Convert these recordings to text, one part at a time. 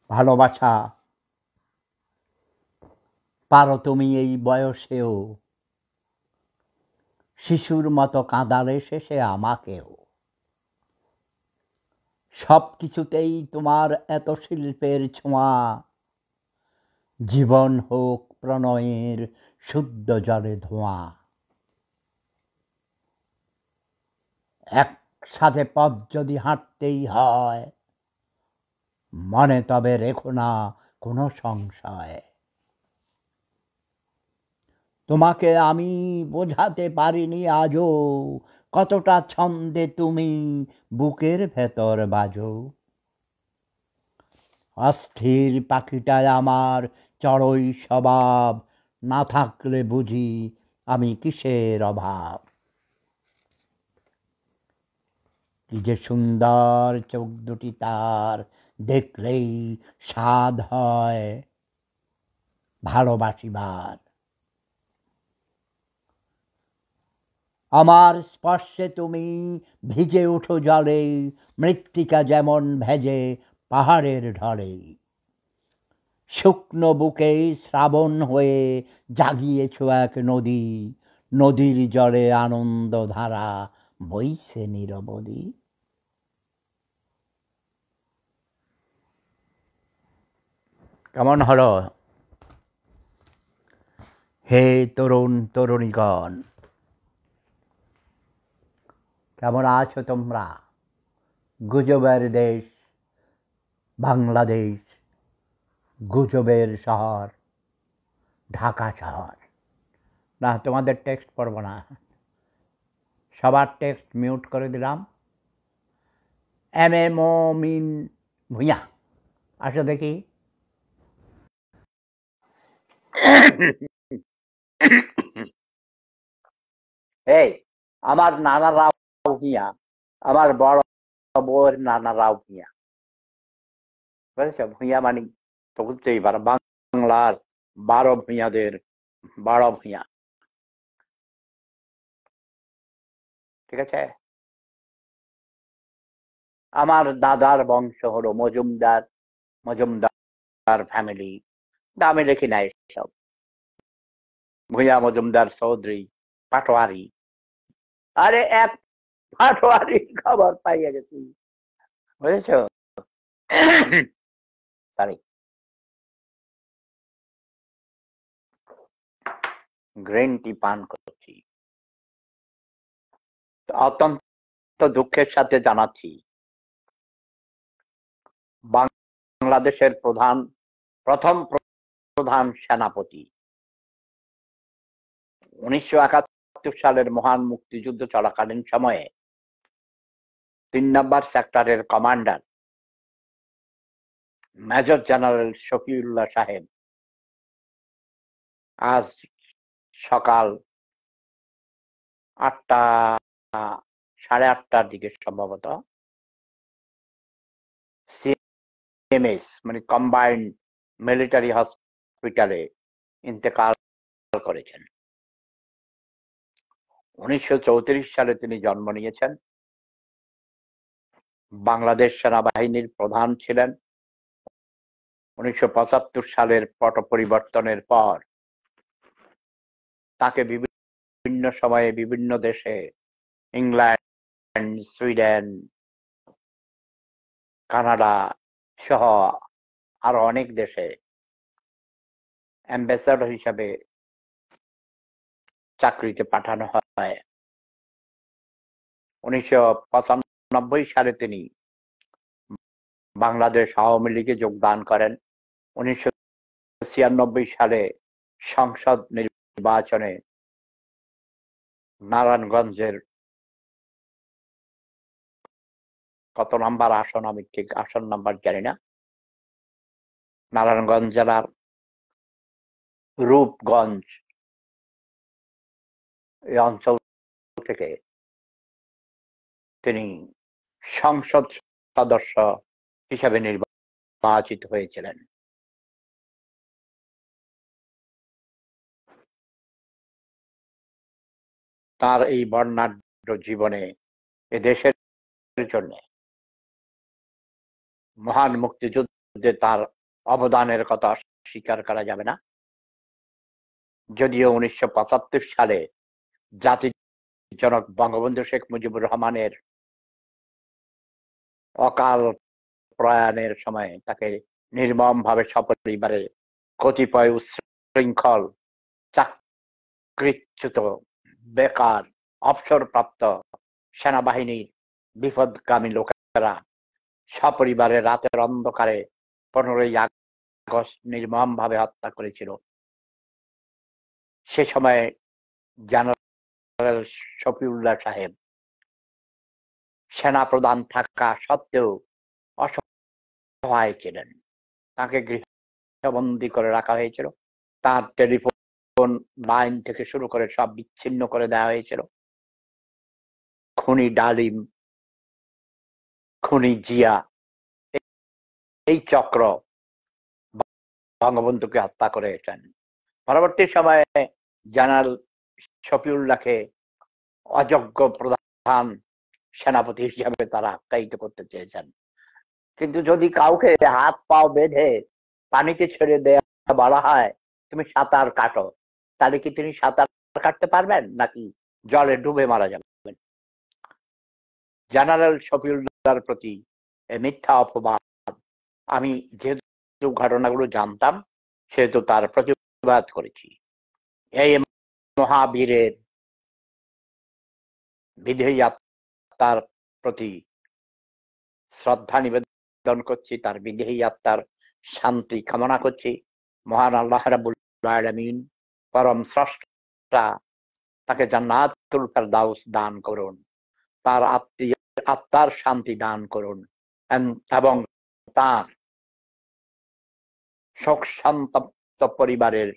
ভালোবাসা পারো তুমি এই বয়সেও, শিশুর মতো কাঁদালে শেষে আমাকেও। সব কিছুতেই তোমার এত শিল্পের ছোঁয়া, জীবন হোক প্রণয়ের শুদ্ধ জলে ধোঁয়া। একসাথে পথ যদি হাঁটতেই হয়, মনে তবে রেখো না কোনো সংশয়। তোমাকে আমি বোঝাতে পারিনি আজও, কতটা ছন্দে তুমি বুকের ভেতর বাজো। অস্থির পাখিটায় আমার চড়ুই স্বভাব, না থাকলে বুঝি আমি কিসের অভাব। কি যে সুন্দর চোখ দুটি তার, দেখলেই স্বাদ হয় ভালোবাসিবার। আমার স্পর্শে তুমি ভিজে উঠো জলে, মৃত্তিকা যেমন ভেজে পাহাড়ের ঢলে। শুকনো বুকে শ্রাবণ হয়ে জাগিয়েছ এক নদী, নদীর জলে আনন্দ ধারা বইছে নিরবধি। কেমন হলো হে তরুণ তরুণীগণ? কেমন আছো তোমরা? গুজবের দেশ বাংলাদেশ, গুজবের শহর ঢাকা শহর। না, তোমাদের টেক্সট পড়ব না, সবার টেক্সট মিউট করে দিলাম। মমিন ভূঁইয়া, আসো দেখি। এই আমার নানা রাও ভূঁইয়া, আমার বড় বউয়ের নানা রাও ভূঁইয়া, বুঝেছ? ভূঁইয়া মানে তো বুঝতেই পারো, বাংলার 12 ভূঁইয়াদের বড় ভূঁইয়া, ঠিক আছে? আমার দাদার বংশ হলো মজুমদার, মজুমদার ফ্যামিলি। আমি লিখি না এসব, ভূঁইয়া মজুমদার চৌধুরী পাটোয়ারি। আরে এক পাটোয়ারি খবর পাইয়া গেছি, বুঝেছ? সরি, গ্রিন টি পান করছি। অত্যন্ত দুঃখের সাথে জানাচ্ছি, বাংলাদেশের প্রথম প্রধান সেনাপতি 1971 সালের মহান মুক্তিযুদ্ধ চলাকালীন সময়ে 3 নম্বর সেক্টরের কমান্ডার মেজর জেনারেল শফিউল্লাহ সাহেব আজ সকাল 8টা, 8:30টার দিকে সম্ভবত সিএমএস মানে কম্বাইন্ড মিলিটারি হসপিটালে ইন্তেকাল করেছেন। 1934 সালে তিনি জন্ম নিয়েছেন। বাংলাদেশ সেনাবাহিনীর প্রধান ছিলেন। 1975 সালের পট পরিবর্তনের পর তাকে বিভিন্ন সময়ে বিভিন্ন দেশে, ইংল্যান্ড, সুইডেন, কানাডা সহ আরো অনেক দেশে অ্যাম্বাসেডর হিসাবে চাকরিতে পাঠানো হয়। 1995 সালে তিনি বাংলাদেশ আওয়ামী লীগে যোগদান করেন। 1996 সালে সংসদ নির্বাচনে নারায়ণগঞ্জের কত নাম্বার আসন, আমি ঠিক আসন নাম্বার জানি না, নারায়ণগঞ্জ জেলার রূপগঞ্জ এই অঞ্চল থেকে তিনি সংসদ সদস্য হিসাবে নির্বাচিত হয়েছিলেন। তার এই বর্ণাঢ্য জীবনে এ দেশের জন্য মহান মুক্তিযুদ্ধে তার অবদানের কথা স্বীকার করা যাবে না। যদিও 1975 সালে জাতির জনক বঙ্গবন্ধু শেখ মুজিবুর রহমানের অকাল প্রয়াণের সময় তাকে নির্মমভাবে সপরিবারে কতিপয় উচ্ছৃঙ্খল, চাকরিচ্যুত, বেকার, অবসরপ্রাপ্ত সেনাবাহিনীর বিপদগামী লোকেরা সপরিবারে রাতের অন্ধকারে 15ই আগস্ট নির্মমভাবে হত্যা করেছিল। সে সময় জেনারেল শফিউল্লাহ সাহেব সেনাপ্রধান থাকা সত্ত্বেও অসহায় ছিলেন। তাকে গৃহবন্দী করে রাখা হয়েছিল। তার টেলিফোন লাইন থেকে শুরু করে সব বিচ্ছিন্ন করে দেওয়া হয়েছিল। খুনি ডালিম, খুনি জিয়া, এই চক্র বঙ্গবন্ধুকে হত্যা করেছেন। পরবর্তী সময়ে জেনারেল শফিউল্লাহকে অযোগ্য প্রধান সেনাপতি হিসাবে তারা আখ্যায়িত করতে চেয়েছেন। কিন্তু যদি কাউকে হাত পাও বেঁধে পানিতে ছেড়ে দেয়া বলা হয় তুমি সাঁতার কাটো, তাহলে কি তিনি সাঁতার কাটতে পারবেন নাকি জলে ডুবে মারা যাবেন? জেনারেল শফিউল্লাহর প্রতি মিথ্যা অপবাদ, আমি যেহেতু ঘটনাগুলো জানতাম সেহেতু তার প্রতিবাদ করেছি। এই মহাবীরের বিধেয়ী আত্মার প্রতি শ্রদ্ধা নিবেদন করছি, তার বিধেয়ী আত্মার শান্তি কামনা করছি। মহান আল্লাহ রাব্বুল আলামিন পরম স্রষ্টা তাকে জান্নাতুল ফেরদাউস দান করুন, তার আত্মার শান্তি দান করুন এবং তার শোক সন্তপ্ত পরিবারের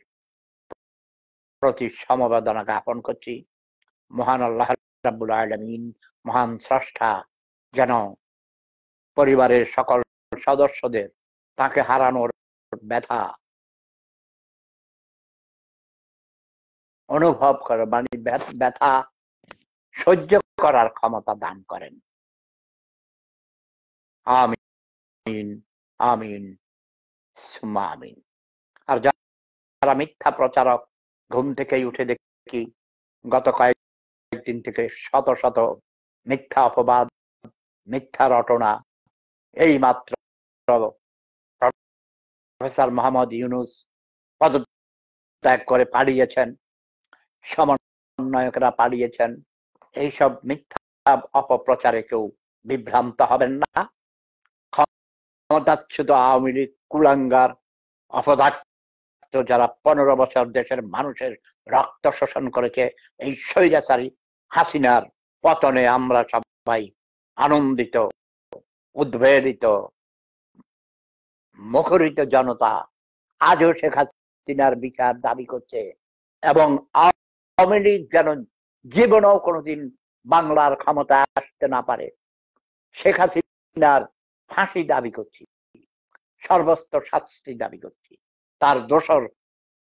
প্রতি সমবেদনা জ্ঞাপন করছি। মহান আল্লাহ রাব্বুল আলামিন, মহান স্রষ্টা যেন পরিবারের সকল সদস্যদের তাকে হারানোর ব্যথা অনুভব করে, মানে ব্যথা সহ্য করার ক্ষমতা দান করেন। আমিন আমিন সুম্মা আমিন। আর যারা মিথ্যা প্রচারক, ঘুম থেকেই উঠে দেখি গত কয়েকদিন থেকে শত শত মিথ্যা অপবাদ, মিথ্যা রটনা। এই মাত্র প্রফেসর মোহাম্মদ ইউনূস পদত্যাগ করে পালিয়েছেন, সমন্বয়করা পালিয়েছেন। এইসব মিথ্যা অপপ্রচারে কেউ বিভ্রান্ত হবেন না। ক্ষমতাচ্যুত আওয়ামী লীগ কুলাঙ্গার অপদার্থ যারা 15 বছর দেশের মানুষের রক্ত শোষণ করেছে, এই স্বৈরাচারী হাসিনার পতনে আমরা সবাই আনন্দিত, উদ্বেলিত, মুখরিত জনতা আজও শেখ হাসিনার বিচার দাবি করছে এবং আওয়ামী লীগ যেন জীবনেও কোনোদিন বাংলার ক্ষমতায় আসতে না পারে। শেখ হাসিনার ফাঁসি দাবি করছি, সর্বোচ্চ শাস্তি দাবি করছি। তার দোসর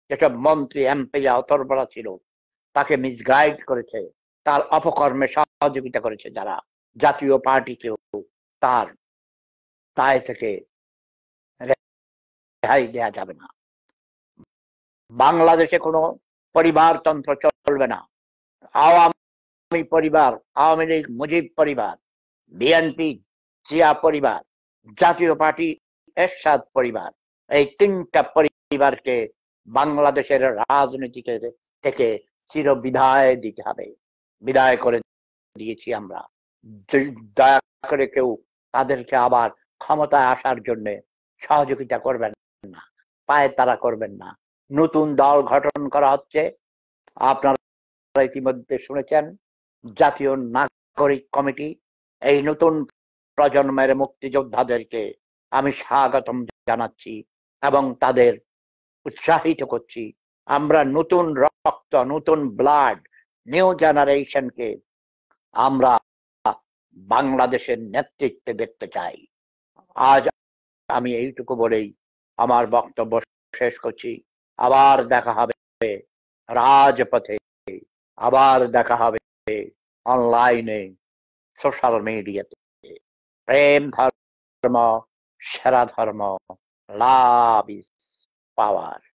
যেসব মন্ত্রী এমপিরা অতর্বরা ছিল তাকে মিসগাইড করেছে, তার অপকর্মে সহযোগিতা করেছে যারা, জাতীয় পার্টিকেও তার দায় থেকে রেহাই দেয়া যাবে না। বাংলাদেশে কোনো পরিবারতন্ত্র চলবে না। আওয়ামী পরিবার, আওয়ামী লীগ মুজিব পরিবার, বিএনপি জিয়া পরিবার, জাতীয় পার্টি এরশাদ পরিবার, এই তিনটা পরিবারকে বাংলাদেশের রাজনীতি থেকে চির বিদায় দিতে হবে। বিদায় করে দিয়েছি আমরা। দয়া করে কেউ তাদেরকে আবার ক্ষমতায় আসার জন্য সহযোগিতা করবেন না, পায়ে তারা করবেন না। নতুন দল গঠন করা হচ্ছে, আপনারা ইতিমধ্যে শুনেছেন। জাতীয় নাগরিক কমিটি, এই নতুন প্রজন্মের মুক্তিযোদ্ধাদেরকে আমি স্বাগতম জানাচ্ছি এবং তাদের উৎসাহিত করছি। আমরা নতুন রক্ত, নতুন ব্লাড, নিউ জেনারেশনকে আমরা বাংলাদেশের নেতৃত্বে দেখতে চাই। আজ আমি এইটুকু বলেই আমার বক্তব্য শেষ করছি। আবার দেখা হবে রাজপথে, আবার দেখা হবে অনলাইনে, সোশ্যাল মিডিয়াতে। প্রেম ধর্ম সেরা ধর্ম। Love is power.